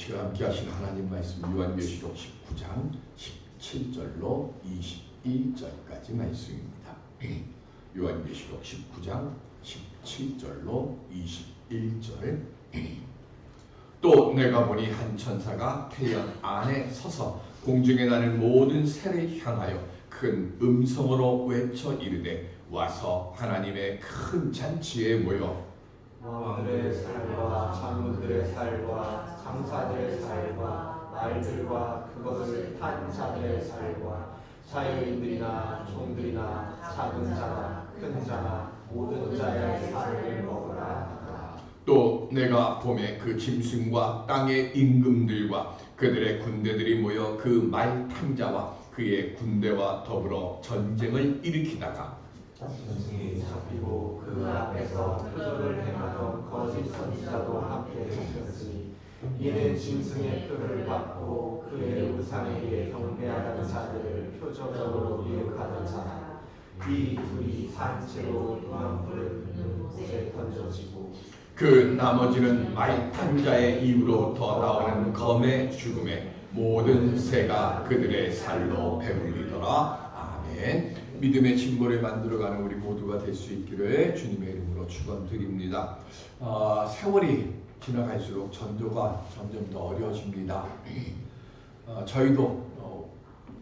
시간 함께 하신 하나님 말씀 요한계시록 19장 17절로 21절까지 말씀입니다. 요한계시록 19장 17절로 21절. 또 내가 보니 한 천사가 태양 안에 서서 공중에 나는 모든 새를 향하여 큰 음성으로 외쳐 이르되 와서 하나님의 큰 잔치에 모여 왕들의 살과 장로들의 살과 장사들의 살과 말들과 그것을 탄 자들의 살과 자유인들이나 종들이나 작은 자나 큰 자나 모든 자의 살을 먹으라 하더라. 또 내가 봄에 그 짐승과 땅의 임금들과 그들의 군대들이 모여 그 말 탄 자와 그의 군대와 더불어 전쟁을 일으키다가 짐승이 잡히고 그 앞에서 표적을 행하던 거짓 선지자도 함께 잡혔으니 이는 짐승의 표를 받고 그의 우상에게 경배하는 자들을 표적으로 미혹하던 자라. 이 둘이 산채로 유황불을 붙는 곳에 던져지고 그 나머지는 말 탄 자의 입으로부터 나오는 검의 죽음에 모든 새가 그들의 살로 배불리더라. 아멘. 믿음의 진보를 만들어가는 우리 모두가 될 수 있기를 주님의 이름으로 축원드립니다. 세월이 지나갈수록 전도가 점점 더 어려워집니다. 저희도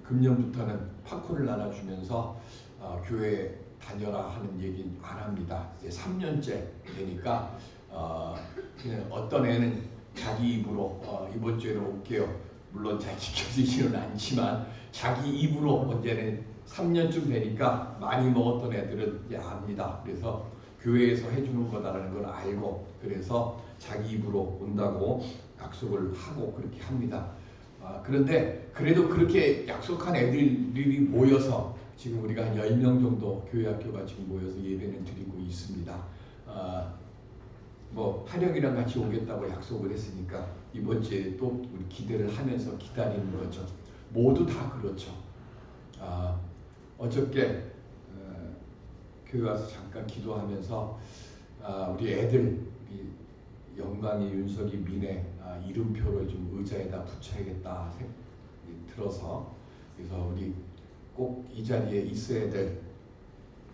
금년부터는 팝콘을 나눠주면서 교회에 다녀라 하는 얘기 안 합니다. 이제 3년째 되니까 그냥 어떤 애는 자기 입으로 이번 주에는 올게요. 물론 잘 지켜지지는 않지만 자기 입으로 언제는 3년쯤 되니까 많이 먹었던 애들은 이제 압니다. 그래서 교회에서 해주는 거다라는 걸 알고 그래서 자기 입으로 온다고 약속을 하고 그렇게 합니다. 그런데 그래도 그렇게 약속한 애들이 모여서 지금 우리가 한 10명 정도 교회 학교가 지금 모여서 예배는 드리고 있습니다. 뭐 하령이랑 같이 오겠다고 약속을 했으니까 이번 주에 또 우리 기대를 하면서 기다리는 거죠. 모두 다 그렇죠. 어저께 교회 와서 잠깐 기도하면서 우리 애들 영광이 윤석이 민의 이름표를 좀 의자에다 붙여야겠다 들어서 그래서 우리 꼭 이 자리에 있어야 될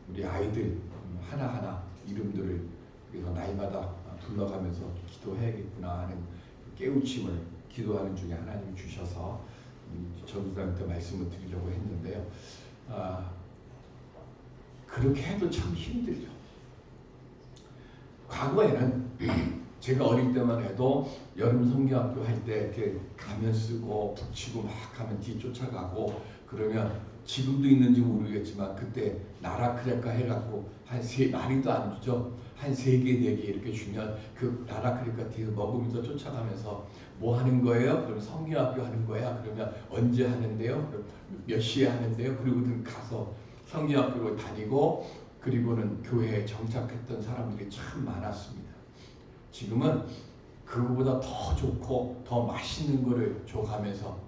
우리 아이들 하나하나 이름들을 그래서 나이마다 불러가면서 기도해야겠구나 하는 깨우침을 기도하는 중에 하나님이 주셔서 전도사님한테 말씀을 드리려고 했는데요. 그렇게 해도 참 힘들죠. 과거에는 제가 어릴 때만 해도 여름 성경학교 할 때 이렇게 가면 쓰고 붙이고 막 하면 뒤 쫓아가고 그러면 지금도 있는지 모르겠지만 그때 나라 크레카 해갖고 마리도 안 주죠. 한 3개, 4개 이렇게 주면 그 나라 크레카 뒤에서 먹으면서 쫓아가면서 뭐 하는 거예요? 그럼 성경학교 하는 거야? 그러면 언제 하는데요? 그럼 몇 시에 하는데요? 그리고는 가서 성경학교로 다니고 그리고는 교회에 정착했던 사람들이 참 많았습니다. 지금은 그거보다 더 좋고 더 맛있는 거를 줘가면서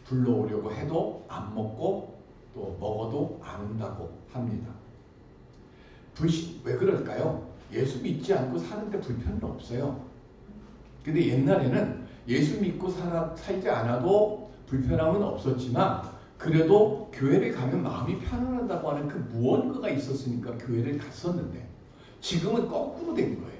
불러오려고 해도 안 먹고 또 먹어도 안 온다고 합니다. 왜 그럴까요? 예수 믿지 않고 사는데 불편은 없어요. 근데 옛날에는 예수 믿고 살지 않아도 불편함은 없었지만 그래도 교회를 가면 마음이 편안하다고 하는 그 무언가가 있었으니까 교회를 갔었는데 지금은 거꾸로 된 거예요.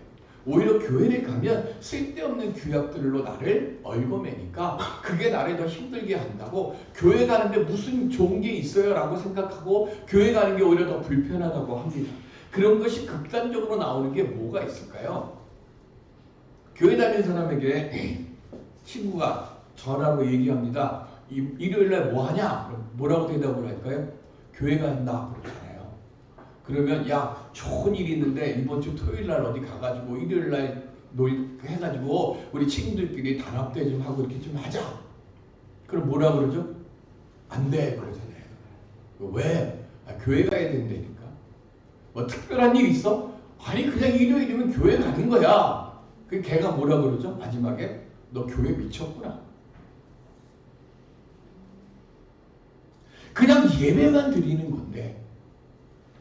오히려 교회를 가면 쓸데없는 규약들로 나를 얽어매니까 그게 나를 더 힘들게 한다고 교회 가는데 무슨 좋은 게 있어요 라고 생각하고 교회 가는 게 오히려 더 불편하다고 합니다. 그런 것이 극단적으로 나오는 게 뭐가 있을까요? 교회 다니는 사람에게 친구가 전화로 얘기합니다. 일요일날 뭐 하냐? 뭐라고 대답을 할까요? 교회 간다 그러잖아요. 그러면 야 좋은 일이 있는데 이번 주 토요일날 어디 가가지고 일요일날 해가지고 우리 친구들끼리 단합대 좀 하고 이렇게 좀 하자. 그럼 뭐라 그러죠? 안 돼 그러잖아요. 왜? 교회 가야 된다니까. 뭐 특별한 일 있어? 아니 그냥 일요일이면 교회 가는 거야. 그 걔가 뭐라 그러죠? 마지막에 너 교회 미쳤구나. 그냥 예배만 드리는 건데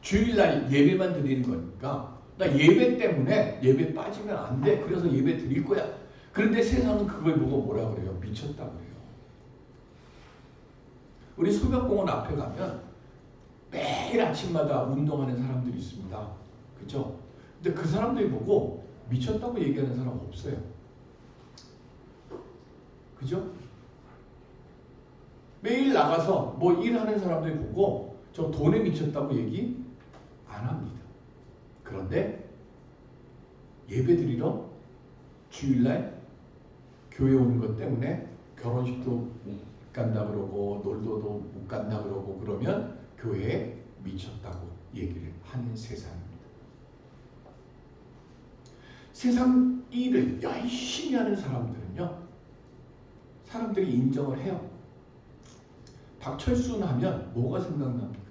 주일날 예배만 드리는 거니까 나 예배 때문에 예배 빠지면 안 돼. 그래서 예배 드릴 거야. 그런데 세상은 그걸 보고 뭐라 그래요? 미쳤다고 그래요. 우리 소벽공원 앞에 가면 매일 아침마다 운동하는 사람들이 있습니다. 그죠? 근데 그 사람들이 보고 미쳤다고 얘기하는 사람 없어요. 그죠? 매일 나가서 뭐 일하는 사람들 보고 저 돈에 미쳤다고 얘기 안 합니다. 그런데 예배 드리러 주일날 교회 오는 것 때문에 결혼식도 못 간다 그러고 놀러도 못 간다 그러고 그러면 교회에 미쳤다고 얘기를 하는 세상입니다. 세상 일을 열심히 하는 사람들은요, 사람들이 인정을 해요. 박철순 하면 뭐가 생각납니까?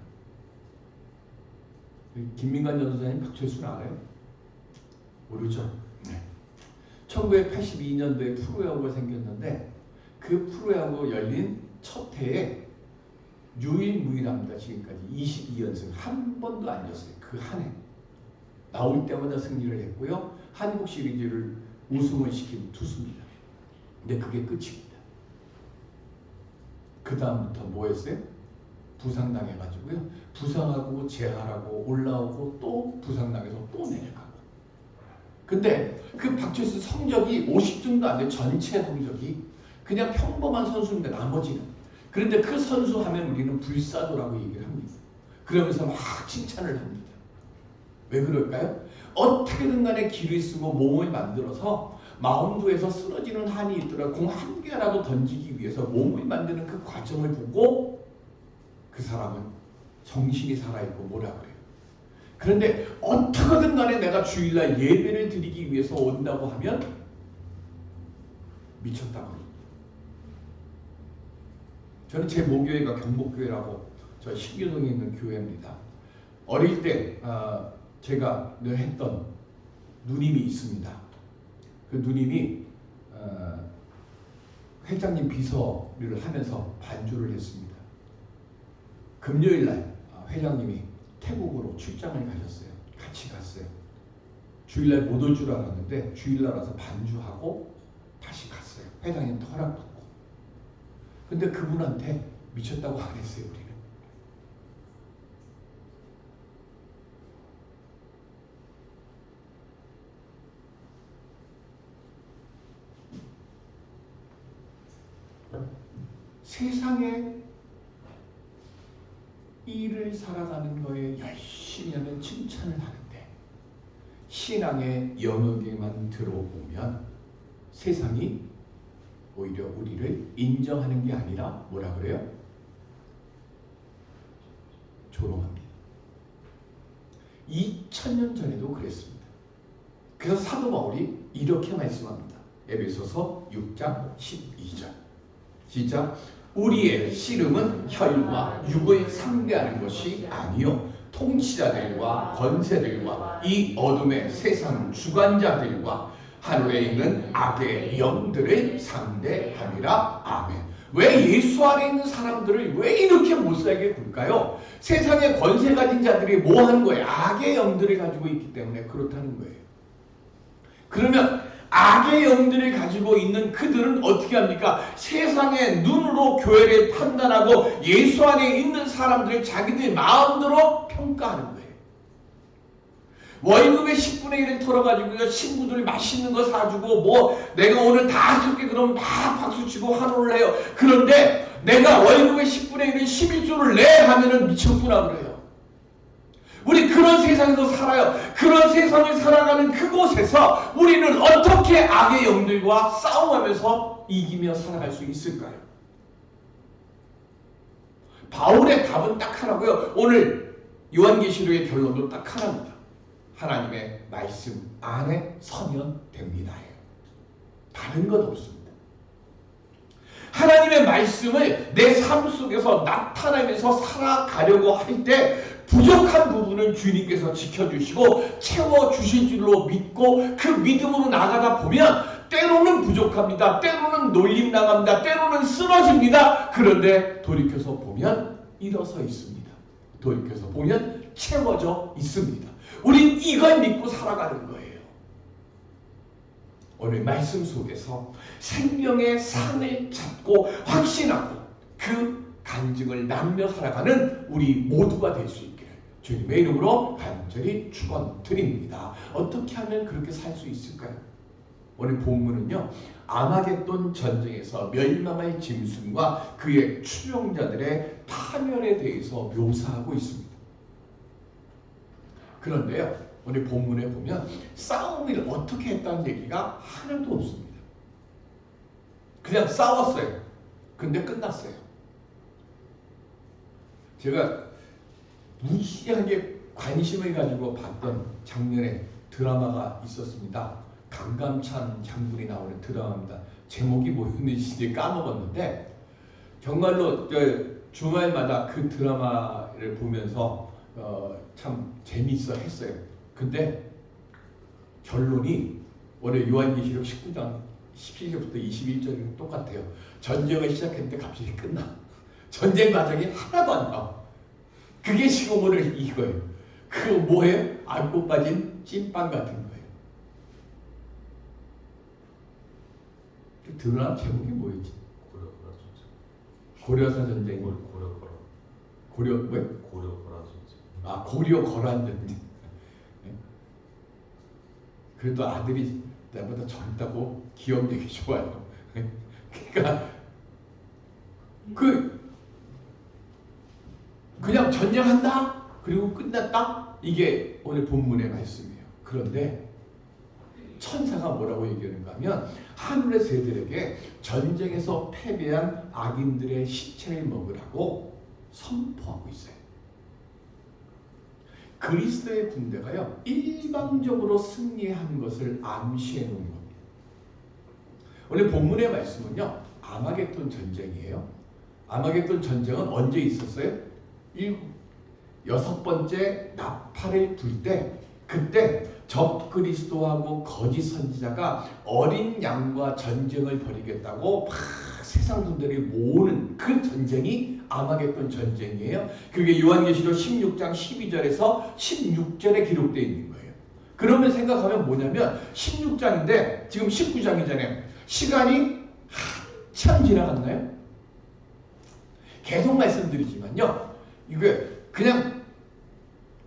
김민관 전도사님 박철순 알아요? 모르죠? 네. 1982년도에 프로야구가 생겼는데 그 프로야구 열린 첫 해에 유일무이합니다. 지금까지 22연승 한 번도 안 졌어요. 그 한 해. 나올 때마다 승리를 했고요. 한국 시리즈를 우승을 시킨 투수입니다. 근데 그게 끝입니다. 그 다음부터 뭐 했어요? 부상당해가지고요. 부상하고 재활하고 올라오고 또 부상당해서 또 내려가고. 근데 그 박철수 성적이 50등도 안 돼. 전체 성적이 그냥 평범한 선수인데 나머지는. 그런데 그 선수 하면 우리는 불사도라고 얘기를 합니다. 그러면서 막 칭찬을 합니다. 왜 그럴까요? 어떻게든 간에 기를 쓰고 몸을 만들어서 마운드에서 쓰러지는 한이 있더라. 공 한 개라도 던지기 위해서 몸을 만드는 그 과정을 보고 그 사람은 정신이 살아있고 뭐라 그래요. 그런데 어떻게든 간에 내가 주일날 예배를 드리기 위해서 온다고 하면 미쳤다고 합니다. 저는 제 모교회가 경복교회라고 저 신교동에 있는 교회입니다. 어릴 때 제가 늘 했던 누님이 있습니다. 그 누님이 회장님 비서를 하면서 반주를 했습니다. 금요일날 회장님이 태국으로 출장을 가셨어요. 같이 갔어요. 주일날 못 올 줄 알았는데 주일날 와서 반주하고 다시 갔어요. 회장님도 허락 받고. 근데 그분한테 미쳤다고 안 했어요. 우리는. 세상에 일을 살아가는 거에 열심히 하면 칭찬을 하는데 신앙의 영역에만 들어오면 세상이 오히려 우리를 인정하는 게 아니라 뭐라 그래요? 조롱합니다. 2000년 전에도 그랬습니다. 그래서 사도 바울이 이렇게 말씀합니다. 에베소서 6장 12절 시작. 우리의 씨름은 혈과 육을 상대하는 것이 아니요 통치자들과 권세들과 이 어둠의 세상 주관자들과 하늘에 있는 악의 영들을 상대함이라. 아멘. 왜 예수 안에 있는 사람들을 왜 이렇게 못살게 굴까요? 세상에 권세 가진 자들이 뭐 하는 거예요? 악의 영들을 가지고 있기 때문에 그렇다는 거예요. 그러면 악의 영들을 가지고 있는 그들은 어떻게 합니까? 세상의 눈으로 교회를 판단하고 예수 안에 있는 사람들을 자기들 마음대로 평가하는 거예요. 월급의 10분의 1을 털어가지고 친구들 맛있는 거 사주고 뭐 내가 오늘 다 해줄게 그러면 막 박수치고 환호를 해요. 그런데 내가 월급의 10분의 1을 11조를 내 하면은 미쳤구나 그래요. 우리 그런 세상에서 살아요. 그런 세상을 살아가는 그곳에서 우리는 어떻게 악의 영들과 싸움하면서 이기며 살아갈 수 있을까요? 바울의 답은 딱 하나고요. 오늘 요한계시록의 결론도 딱 하나입니다. 하나님의 말씀 안에 서면 됩니다. 다른 것 없습니다. 하나님의 말씀을 내 삶 속에서 나타내면서 살아가려고 할 때 부족한 부분을 주님께서 지켜주시고 채워주실 줄로 믿고 그 믿음으로 나가다 보면 때로는 부족합니다. 때로는 놀림 나갑니다. 때로는 쓰러집니다. 그런데 돌이켜서 보면 일어서 있습니다. 돌이켜서 보면 채워져 있습니다. 우린 이걸 믿고 살아가는 거예요. 오늘 말씀 속에서 생명의 산을 잡고 확신하고 그 간증을 나누며 살아가는 우리 모두가 될 수 있기를 주님의 이름으로 간절히 축원드립니다. 어떻게 하면 그렇게 살 수 있을까요? 오늘 본문은요, 아마겟돈 전쟁에서 멸망할 짐승과 그의 추종자들의 파멸에 대해서 묘사하고 있습니다. 그런데요, 오늘 본문에 보면 싸움을 어떻게 했다는 얘기가 하나도 없습니다. 그냥 싸웠어요. 근데 끝났어요. 제가 무지하게 관심을 가지고 봤던 작년에 드라마가 있었습니다. 강감찬 장군이 나오는 드라마입니다. 제목이 뭐였는지 까먹었는데 정말로 주말마다 그 드라마를 보면서 참 재미있어 했어요. 근데 결론이 오늘 요한계시록 19장 17절부터 21절이랑 똑같아요. 전쟁을 시작했는데 갑자기 끝나. 전쟁 과정이 하나도 안 나와. 그게 지금 오늘 이거예요. 그거 뭐예요? 앓고 빠진 찐빵 같은 거예요. 드라마 제목이 뭐였지? 고려사 전쟁. 고려 왜? 고려거란 전쟁. 아, 고려거란 전쟁. 그래도 아들이 나보다 젊다고 기억력이 좋아요. 그러니까 그냥 전쟁한다 그리고 끝났다, 이게 오늘 본문의 말씀이에요. 그런데 천사가 뭐라고 얘기하는가 하면 하늘의 새들에게 전쟁에서 패배한 악인들의 시체를 먹으라고 선포하고 있어요. 그리스도의 군대가요, 일방적으로 승리한 것을 암시해 놓은 겁니다. 오늘 본문의 말씀은요, 아마겟돈 전쟁이에요. 아마겟돈 전쟁은 언제 있었어요? 6번째 나팔을 불 때, 그때 적그리스도하고 거짓 선지자가 어린 양과 전쟁을 벌이겠다고 막 세상 분들이 모으는 그 전쟁이 아마겟돈 전쟁이에요. 그게 요한계시록 16장 12절에서 16절에 기록되어 있는 거예요. 그러면 생각하면 뭐냐면 16장인데 지금 19장이잖아요. 시간이 한참 지나갔나요? 계속 말씀드리지만요, 이게 그냥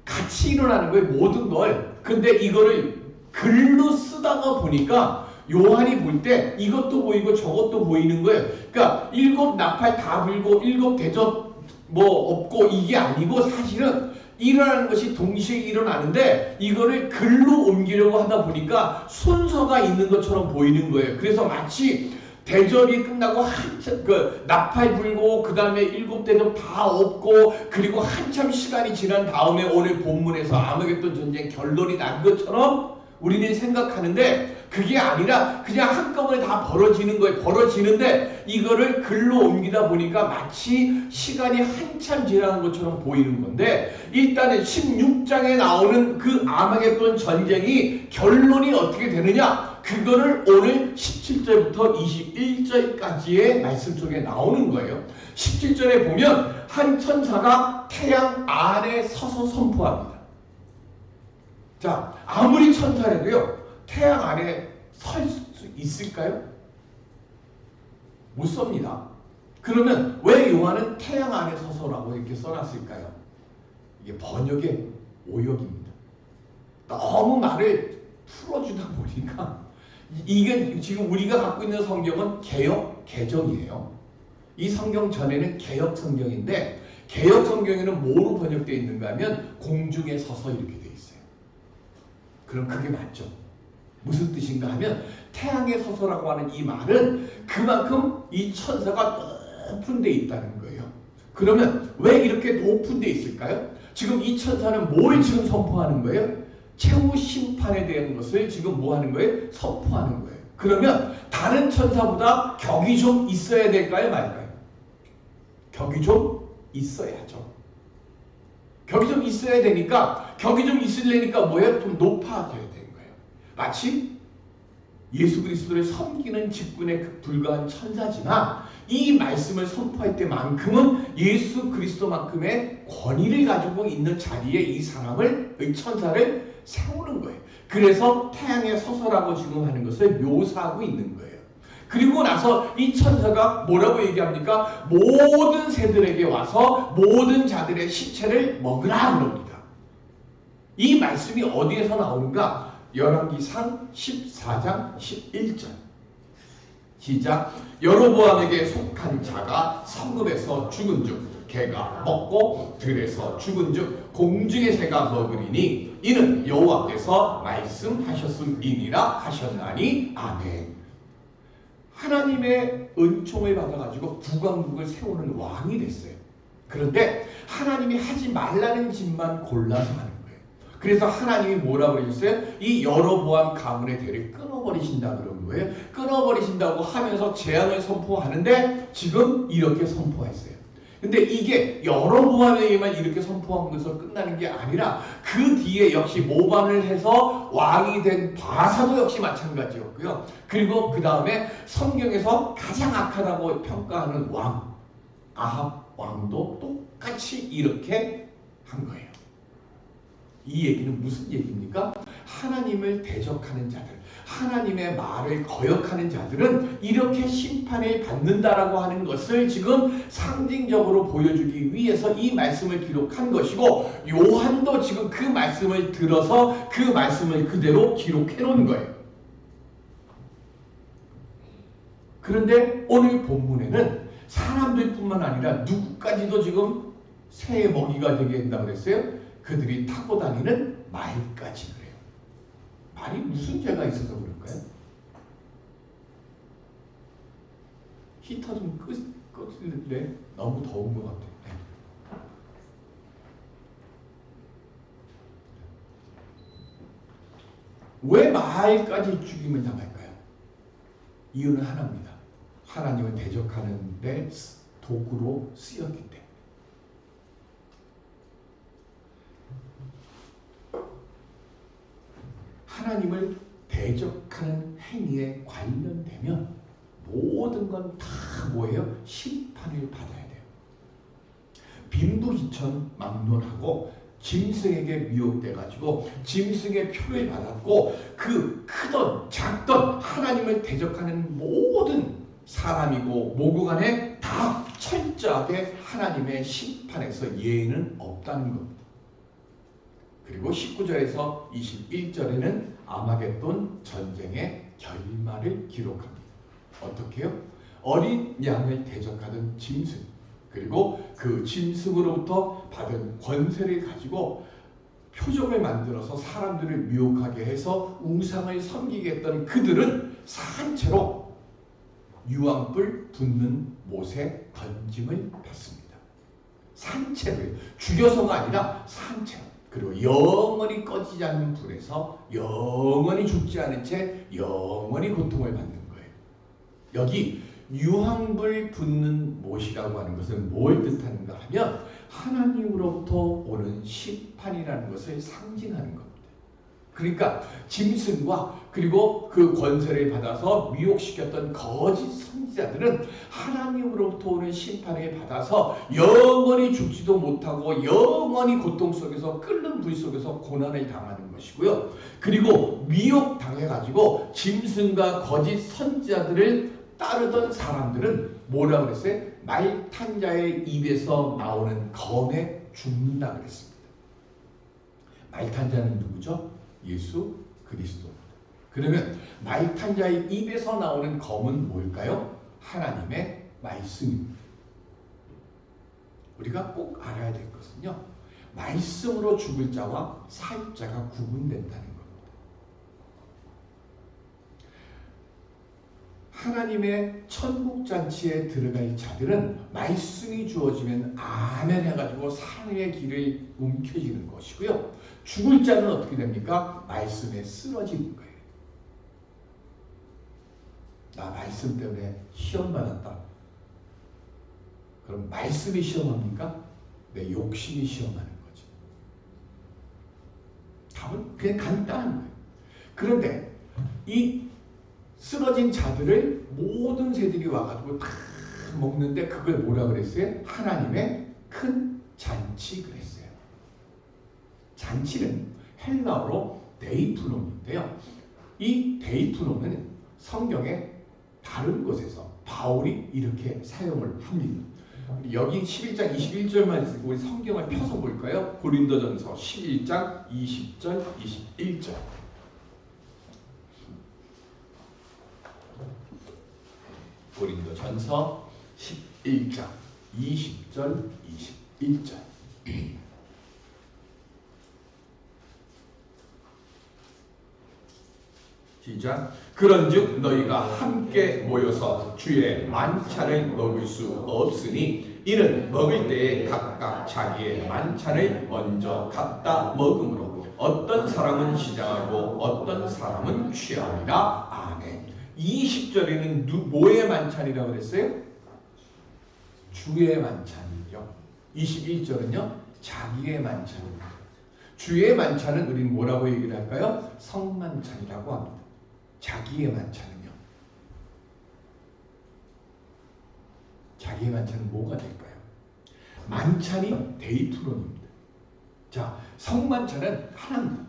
같이 일어나는 거예요, 모든 걸. 근데 이거를 글로 쓰다가 보니까 요한이 볼 때 이것도 보이고 저것도 보이는 거예요. 그러니까 7 나팔 다 불고 7 대접 뭐 없고 이게 아니고 사실은 일어나는 것이 동시에 일어나는데 이거를 글로 옮기려고 하다 보니까 순서가 있는 것처럼 보이는 거예요. 그래서 마치 대접이 끝나고 한참 나팔 불고 그 다음에 7 대접 다 없고 그리고 한참 시간이 지난 다음에 오늘 본문에서 아마겟돈 전쟁 결론이 난 것처럼 우리는 생각하는데 그게 아니라 그냥 한꺼번에 다 벌어지는 거예요. 벌어지는데 이거를 글로 옮기다 보니까 마치 시간이 한참 지난 것처럼 보이는 건데, 일단은 16장에 나오는 그 아마겟돈 전쟁이 결론이 어떻게 되느냐, 그거를 오늘 17절부터 21절까지의 말씀 속에 나오는 거예요. 17절에 보면 한 천사가 태양 아래 서서 선포합니다. 자, 아무리 천사라도요, 태양 아래 설 수 있을까요? 못 섭니다. 그러면 왜 요한은 태양 아래 서서라고 이렇게 써놨을까요? 이게 번역의 오역입니다. 너무 말을 풀어주다 보니까 이게 지금 우리가 갖고 있는 성경은 개역 개정이에요. 이 성경 전에는 개역 성경인데 개역 성경에는 뭐로 번역되어 있는가 하면 공중에 서서 이렇게 되어 있어요. 그럼 그게 맞죠? 무슨 뜻인가 하면 태양에 서서라고 하는 이 말은 그만큼 이 천사가 높은 데 있다는 거예요. 그러면 왜 이렇게 높은 데 있을까요? 지금 이 천사는 뭘 지금 선포하는 거예요? 최후 심판에 대한 것을 지금 뭐 하는 거예요? 선포하는 거예요. 그러면 다른 천사보다 격이 좀 있어야 될까요? 말까요? 격이 좀 있어야죠. 격이 좀 있어야 되니까, 격이 좀 있으려니까 뭐예요? 좀 높아져야 되는 거예요. 마치 예수 그리스도를 섬기는 직분에 불과한 천사지만 이 말씀을 선포할 때만큼은 예수 그리스도만큼의 권위를 가지고 있는 자리에 이 사람을, 이 천사를 세우는 거예요. 그래서 태양의 서서라고 지금 하는 것을 묘사하고 있는 거예요. 그리고 나서 이 천사가 뭐라고 얘기합니까? 모든 새들에게 와서 모든 자들의 시체를 먹으라 그럽니다. 이 말씀이 어디에서 나오는가? 열왕기상 14장 11절. 시작. 여로보암에게 속한 자가 성읍에서 죽은즉 개가 먹고 들에서 죽은즉 공중의 새가 먹으리니 이는 여호와께서 말씀하셨음이니라 하셨나니 아멘. 하나님의 은총을 받아가지고 북왕국을 세우는 왕이 됐어요. 그런데 하나님이 하지 말라는 짓만 골라서 하는 거예요. 그래서 하나님이 뭐라고 그러셨어요? 이 여로보암 가문의 대를 끊어버리신다 그런 거예요. 끊어버리신다고 하면서 재앙을 선포하는데 지금 이렇게 선포했어요. 근데 이게 여로보암에게만 이렇게 선포한 것으로 끝나는 게 아니라 그 뒤에 역시 모반을 해서 왕이 된 바사도 역시 마찬가지였고요. 그리고 그 다음에 성경에서 가장 악하다고 평가하는 왕 아합 왕도 똑같이 이렇게 한 거예요. 이 얘기는 무슨 얘기입니까? 하나님을 대적하는 자들, 하나님의 말을 거역하는 자들은 이렇게 심판을 받는다라고 하는 것을 지금 상징적으로 보여주기 위해서 이 말씀을 기록한 것이고, 요한도 지금 그 말씀을 들어서 그 말씀을 그대로 기록해 놓은 거예요. 그런데 오늘 본문에는 사람들뿐만 아니라 누구까지도 지금 새의 먹이가 되게 된다고 그랬어요? 그들이 타고 다니는 말까지 그래요. 말이 무슨 죄가 있어서 그럴까요? 히터 좀 끄실래? 너무 더운 것 같아요. 네. 왜 말까지 죽임을 당할까요? 이유는 하나입니다. 하나님을 대적하는 데 도구로 쓰였기 때문에. 하나님을 대적하는 행위에 관련되면 모든 건 다 뭐예요? 심판을 받아야 돼요. 빈부귀천 막론하고 짐승에게 미혹돼가지고 짐승의 표를 받았고 그 크던 작던 하나님을 대적하는 모든 사람이고 모국 간에 다 철저하게 하나님의 심판에서 예의는 없다는 겁니다. 그리고 19절에서 21절에는 아마겟돈 전쟁의 결말을 기록합니다. 어떻게 해요? 어린 양을 대적하던 짐승, 그리고 그 짐승으로부터 받은 권세를 가지고 표적을 만들어서 사람들을 미혹하게 해서 우상을 섬기게 했던 그들은 산채로 유황불 붙는 못에 던짐을 받습니다. 산채로, 죽여서가 아니라 산채로. 그리고 영원히 꺼지지 않는 불에서 영원히 죽지 않은 채 영원히 고통을 받는 거예요. 여기 유황불 붙는 못이라고 하는 것은 뭘 뜻하는가 하면 하나님으로부터 오는 심판이라는 것을 상징하는 겁니다. 그러니까 짐승과 그리고 그 권세를 받아서 미혹시켰던 거짓 선지자들은 하나님으로부터 오는 심판을 받아서 영원히 죽지도 못하고 영원히 고통 속에서 끓는 불 속에서 고난을 당하는 것이고요. 그리고 미혹당해가지고 짐승과 거짓 선지자들을 따르던 사람들은 뭐라고 그랬어요? 말 탄 자의 입에서 나오는 검에 죽는다 그랬습니다. 말 탄 자는 누구죠? 예수 그리스도입니다. 그러면 말 탄 자의 입에서 나오는 검은 뭘까요? 하나님의 말씀입니다. 우리가 꼭 알아야 될 것은요, 말씀으로 죽을 자와 살 자가 구분된다는 겁니다. 하나님의 천국잔치에 들어갈 자들은 말씀이 주어지면 아멘 해가지고 사랑의 길을 움켜쥐는 것이고요. 죽을 자는 어떻게 됩니까? 말씀에 쓰러지는 거예요. 나 말씀 때문에 시험 받았다. 그럼 말씀이 시험합니까? 내 욕심이 시험하는 거죠. 답은 그냥 간단한 거예요. 그런데 이 쓰러진 자들을 모든 새들이 와가지고 다 먹는데 그걸 뭐라 그랬어요? 하나님의 큰 잔치 그랬어요. 잔치는 헬라어로 데이프론인데요. 이 데이프론은 성경의 다른 곳에서 바울이 이렇게 사용을 합니다. 여기 11장 21절만 우리 성경을 펴서 볼까요? 고린도전서 11장 20절 21절. 고린도전서 11장 20절 21절. 시작. 그런즉 너희가 함께 모여서 주의 만찬을 먹을 수 없으니 이는 먹을 때에 각각 자기의 만찬을 먼저 갖다 먹음으로 어떤 사람은 시장하고 어떤 사람은 취함이라. 아멘. 20절에는 뭐의 만찬이라고 그랬어요? 주의 만찬이죠. 21절은요 자기의 만찬입니다. 주의 만찬은 우리는 뭐라고 얘기를 할까요? 성만찬이라고 합니다. 자기의 만찬은요? 자기의 만찬은 뭐가 될까요? 만찬이 데이트론입니다. 자, 성만찬은 하나님,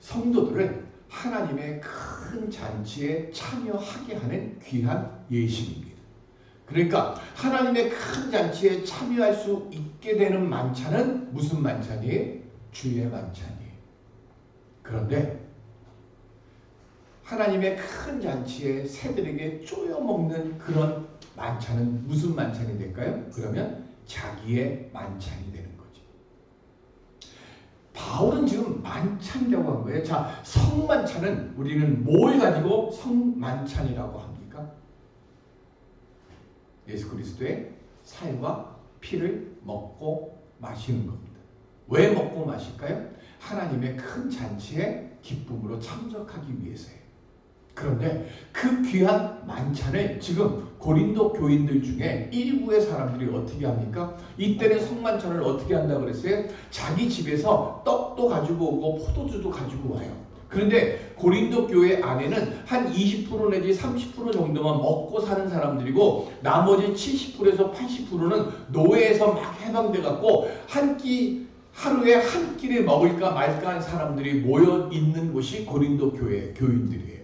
성도들을 하나님의 큰 잔치에 참여하게 하는 귀한 예식입니다. 그러니까 하나님의 큰 잔치에 참여할 수 있게 되는 만찬은 무슨 만찬이에요? 주의 만찬이에요. 그런데 하나님의 큰 잔치에 새들에게 쪼여먹는 그런 만찬은 무슨 만찬이 될까요? 그러면 자기의 만찬이 되는 거죠. 바울은 지금 만찬이라고 한 거예요. 자, 성만찬은 우리는 뭘 가지고 성만찬이라고 합니까? 예수 그리스도의 살과 피를 먹고 마시는 겁니다. 왜 먹고 마실까요? 하나님의 큰 잔치에 기쁨으로 참석하기 위해서예요. 그런데 그 귀한 만찬을 지금 고린도 교인들 중에 일부의 사람들이 어떻게 합니까? 이때는 성만찬을 어떻게 한다고 그랬어요? 자기 집에서 떡도 가지고 오고 포도주도 가지고 와요. 그런데 고린도 교회 안에는 한 20% 내지 30% 정도만 먹고 사는 사람들이고 나머지 70%에서 80%는 노예에서 막 해방돼 갖고 하루에 한 끼를 먹을까 말까 하는 사람들이 모여 있는 곳이 고린도 교회 교인들이에요.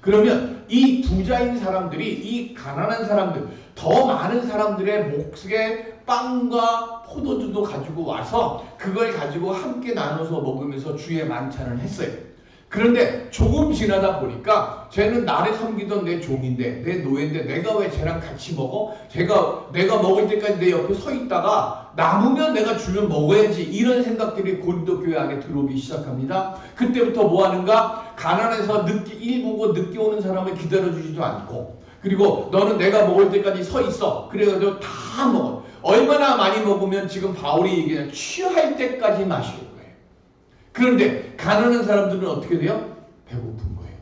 그러면 이 부자인 사람들이 이 가난한 사람들, 더 많은 사람들의 몫에 빵과 포도주도 가지고 와서 그걸 가지고 함께 나눠서 먹으면서 주의 만찬을 했어요. 그런데 조금 지나다 보니까 쟤는 나를 섬기던 내 종인데, 내 노예인데 내가 왜 쟤랑 같이 먹어? 내가 먹을 때까지 내 옆에 서 있다가 남으면 내가 주면 먹어야지, 이런 생각들이 고린도 교회 안에 들어오기 시작합니다. 그때부터 뭐 하는가? 가난해서 일 보고 늦게 오는 사람을 기다려주지도 않고, 그리고 너는 내가 먹을 때까지 서 있어. 그래가지고 다 먹어. 얼마나 많이 먹으면 지금 바울이 얘기하는 취할 때까지 마시는 거예요. 그런데 가난한 사람들은 어떻게 돼요? 배고픈 거예요.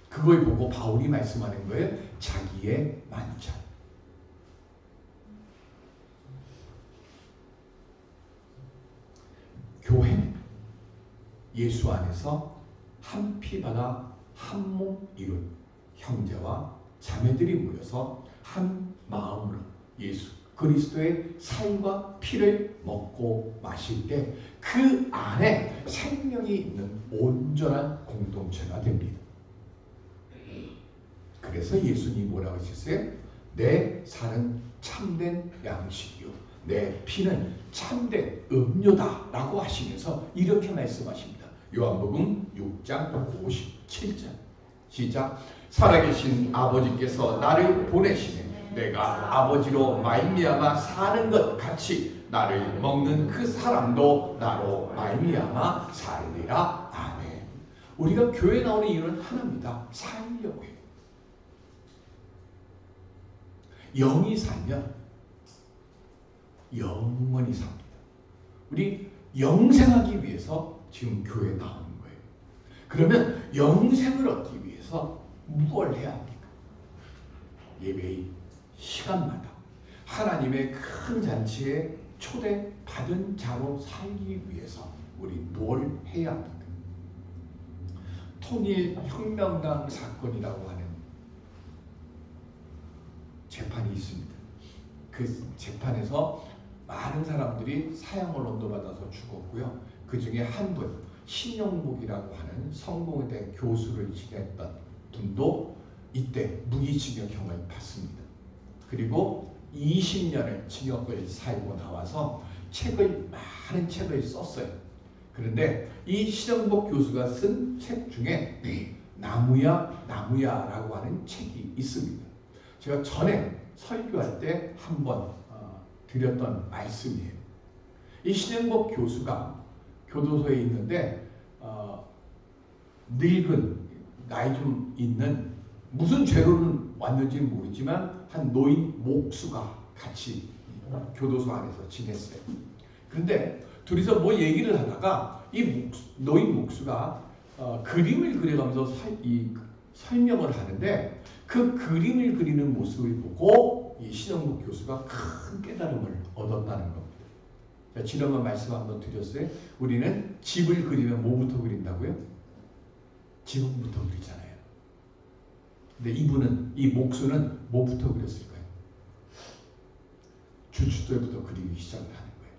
그걸 보고 바울이 말씀하는 거예요. 자기의 만찬. 교회는 예수 안에서 한 피 바다 한 몸 이룬 형제와 자매들이 모여서 한 마음으로 예수 그리스도의 살과 피를 먹고 마실 때 그 안에 생명이 있는 온전한 공동체가 됩니다. 그래서 예수님이 뭐라고 하셨어요? 내 살은 참된 양식이요 내 피는 참된 음료다 라고 하시면서 이렇게 말씀하십니다. 요한복음 6장 57절 시작. 살아계신 아버지께서 나를 보내시네 내가 아버지로 말미암아 사는 것 같이 나를 먹는 그 사람도 나로 말미암아 살리라. 아멘. 우리가 교회 나오는 이유는 하나입니다. 살려고 해요. 영이 살면 영원히 삽니다. 우리 영생하기 위해서 지금 교회에 나오는 거예요. 그러면 영생을 얻기 위해서 무엇을 해야 합니까? 예배의 시간마다 하나님의 큰 잔치에 초대받은 자로 살기 위해서 우리 뭘 해야 합니까? 통일혁명당 사건이라고 하는 재판이 있습니다. 그 재판에서 많은 사람들이 사형을 언도받아서 죽었고요. 그 중에 한 분, 신영복이라고 하는 성공회대 교수를 지냈던 분도 이때 무기징역형을 받습니다. 그리고 20년을 징역을 살고 나와서 많은 책을 썼어요. 그런데 이 신영복 교수가 쓴 책 중에 나무야라고 하는 책이 있습니다. 제가 전에 설교할 때 한번 드렸던 말씀이에요. 이 신영복 교수가 교도소에 있는데 늙은 나이 좀 있는 무슨 죄로는 왔는지는 모르지만 한 노인 목수가 같이 교도소 안에서 지냈어요. 그런데 둘이서 뭐 얘기를 하다가 이 노인 목수가 그림을 그려가면서 설명을 하는데 그 그림을 그리는 모습을 보고 이 신영복 교수가 큰 깨달음을 얻었다는 겁니다. 지난번 말씀 한번 드렸어요. 우리는 집을 그리면 뭐부터 그린다고요? 지붕부터 그리잖아요. 근데 이 목수는 뭐부터 그렸을까요? 주춧돌부터 그리기 시작을 하는 거예요.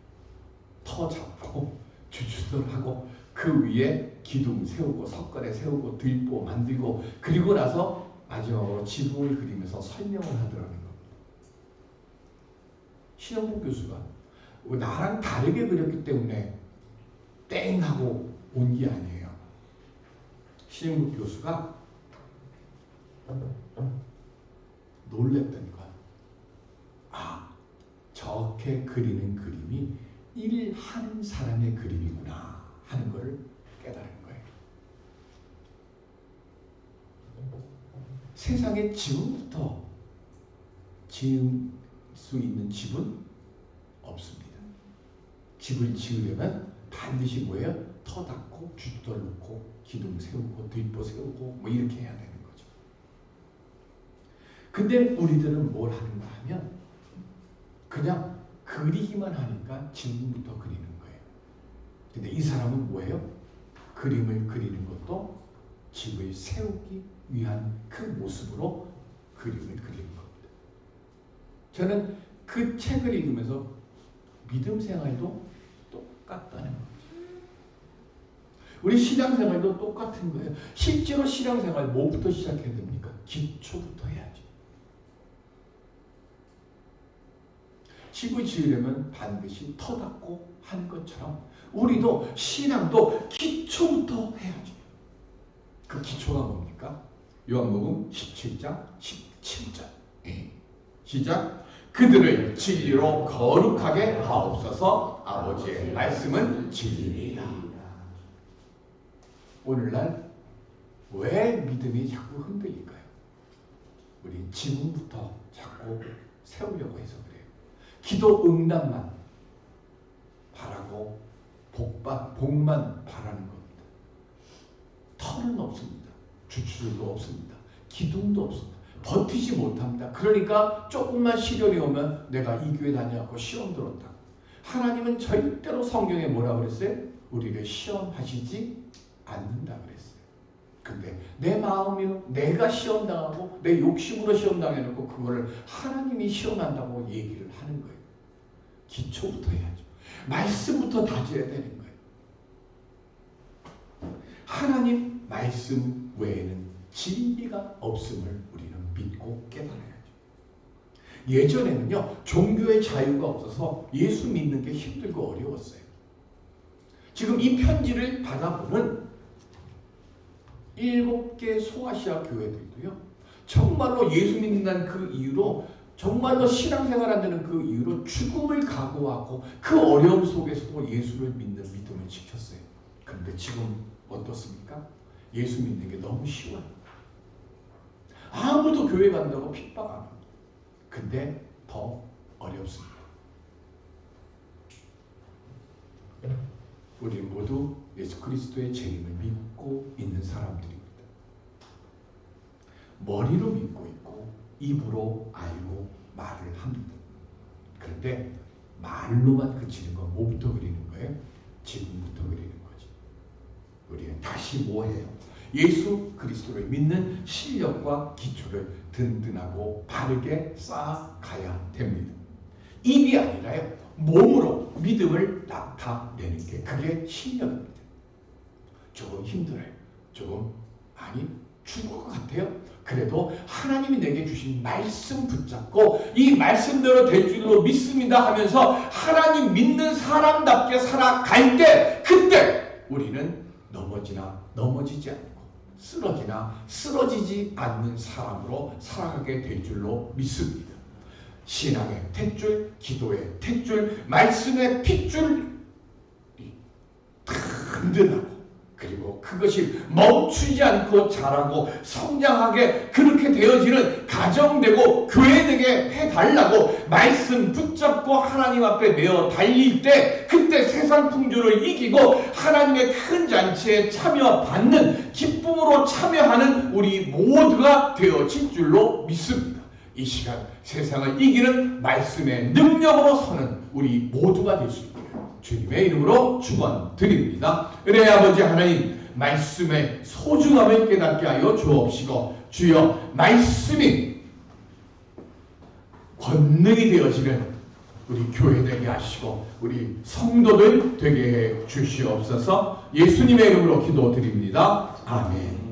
터 잡고 주춧돌 하고 그 위에 기둥 세우고 석가래 세우고 들보 만들고 그리고 나서 마지막으로 지붕을 그리면서 설명을 하더라는 겁니다. 신영복 교수가 나랑 다르게 그렸기 때문에 땡 하고 온 게 아니에요. 신영복 교수가 놀랬던 건 저렇게 그리는 그림이 일하는 사람의 그림이구나 하는 것을 깨달은 거예요. 세상에 지금부터 지을 수 있는 집은 없습니다. 집을 지으려면 반드시 뭐예요? 터 닦고 주춧돌 놓고 기둥 세우고 들보 세우고 뭐 이렇게 해야 되는 거죠. 근데 우리들은 뭘 하는가 하면 그냥 그리기만 하니까 지금부터 그리는 거예요. 근데 이 사람은 뭐예요? 그림을 그리는 것도 집을 세우기 위한 그 모습으로 그림을 그리는 겁니다. 저는 그 책을 읽으면서 믿음 생활도 똑같다는 거죠. 우리 신앙생활도 똑같은 거예요. 실제로 신앙생활 뭐부터 시작해야 됩니까? 기초부터 해야죠. 집을 지으려면 반드시 터 닦고 하는 것처럼 우리도 신앙도 기초부터 해야죠. 그 기초가 뭡니까? 요한복음 17장 17절 시작. 그들을 진리로 거룩하게 하옵소서. 아버지의 말씀은 진리이다. 오늘날 왜 믿음이 자꾸 흔들릴까요? 우리 지금부터 자꾸 세우려고 해서 그래요. 기도 응답만 바라고 복만 바라는 겁니다. 터는 없습니다. 주춧돌도 없습니다. 기둥도 없습니다. 버티지 못합니다. 그러니까 조금만 시련이 오면 내가 이 교회 다녀갖고 시험 들었다. 하나님은 절대로 성경에 뭐라고 그랬어요? 우리를 시험하시지 않는다 그랬어요. 근데 내 마음이요, 내가 시험당하고 내 욕심으로 시험당해놓고 그거를 하나님이 시험한다고 얘기를 하는 거예요. 기초부터 해야죠. 말씀부터 다져야 되는 거예요. 하나님 말씀 외에는 진리가 없음을 우리는 믿고 깨달아야죠. 예전에는요, 종교의 자유가 없어서 예수 믿는 게 힘들고 어려웠어요. 지금 이 편지를 받아보는 7개 소아시아 교회들도요, 정말로 예수 믿는다는 그 이유로, 정말로 신앙생활 한다는 그 이유로 죽음을 각오하고 그 어려움 속에서도 예수를 믿는 믿음을 지켰어요. 그런데 지금 어떻습니까? 예수 믿는 게 너무 쉬워요. 아무도 교회 간다고 핍박 안 합니다. 근데 더 어렵습니다. 우리 모두 예수 그리스도의 재림을 믿고 있는 사람들입니다. 머리로 믿고 있고 입으로 알고 말을 합니다. 그런데 말로만 그치는 건 뭐부터 그리는 거예요? 지금부터 그리는 거죠. 우리는 다시 뭐 해요? 예수 그리스도를 믿는 실력과 기초를 든든하고 바르게 쌓아가야 됩니다. 입이 아니라요, 몸으로 믿음을 나타내는 게 그게 신령입니다. 조금 힘들어요. 조금 많이 죽을 것 같아요. 그래도 하나님이 내게 주신 말씀 붙잡고 이 말씀대로 될 줄로 믿습니다 하면서 하나님 믿는 사람답게 살아갈 때 그때 우리는 넘어지지 않고 쓰러지나 쓰러지지 않는 사람으로 살아가게 될 줄로 믿습니다. 신앙의 탯줄, 기도의 탯줄, 말씀의 핏줄이 든든하고 그리고 그것이 멈추지 않고 자라고 성장하게 그렇게 되어지는 가정되고 교회되게 해달라고 말씀 붙잡고 하나님 앞에 메어 달릴 때 그때 세상 풍조를 이기고 하나님의 큰 잔치에 참여받는 기쁨으로 참여하는 우리 모두가 되어질 줄로 믿습니다. 이 시간 세상을 이기는 말씀의 능력으로 서는 우리 모두가 될 수 있기를 주님의 이름으로 축원드립니다. 은혜의 아버지 하나님, 말씀의 소중함을 깨닫게 하여 주옵시고 주여 말씀이 권능이 되어지는 우리 교회 되게 하시고 우리 성도들 되게 해 주시옵소서. 예수님의 이름으로 기도드립니다. 아멘.